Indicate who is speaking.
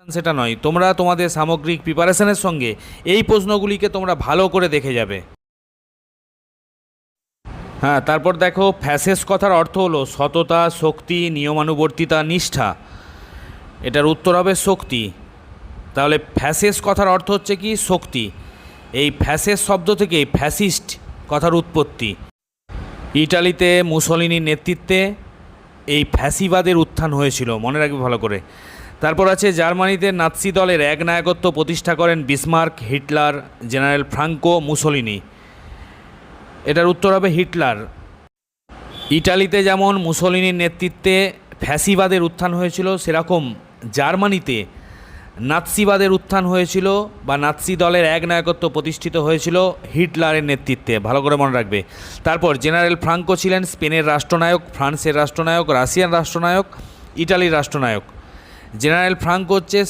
Speaker 1: সেটা নয়, তোমরা তোমাদের সামগ্রিক প্রিপারেশনের সঙ্গে এই প্রশ্নগুলিকে তোমরা ভালো করে দেখে যাবে। হ্যাঁ, তারপর দেখো ফ্যাসেস কথার অর্থ হলো সততা, শক্তি, নিয়মানুবর্তিতা, নিষ্ঠা। এটার উত্তর হবে শক্তি। তাহলে ফ্যাসেস কথার অর্থ হচ্ছে কি শক্তি। এই ফ্যাসেস শব্দ থেকে ফ্যাসিস্ট কথার উৎপত্তি। ইটালিতে মুসোলিনির নেতৃত্বে এই ফ্যাসিবাদের উত্থান হয়েছিল, মনে রাখবে ভালো করে। তারপর আছে জার্মানিতে নাৎসি দলের একনায়কত্ব প্রতিষ্ঠা করেন Bismarck, Hitler, general Franco, Mussolini. এটার উত্তর হবে হিটলার। ইটালিতে যেমন মুসোলিনির নেতৃত্বে ফ্যাসিবাদের উত্থান হয়েছিল, সেরকম জার্মানিতে নাৎসিবাদের উত্থান হয়েছিল বা নাৎসি দলের একনায়কত্ব প্রতিষ্ঠিত হয়েছিল হিটলারের নেতৃত্বে, ভালো করে মনে রাখবে। তারপর জেনারেল ফ্রাঙ্কো ছিলেন স্পেনের রাষ্ট্রনায়ক, ফ্রান্সের রাষ্ট্রনায়ক, রাশিয়ার রাষ্ট্রনায়ক, ইটালির রাষ্ট্রনায়ক। জেনারেল ফ্রাঙ্কো হচ্ছে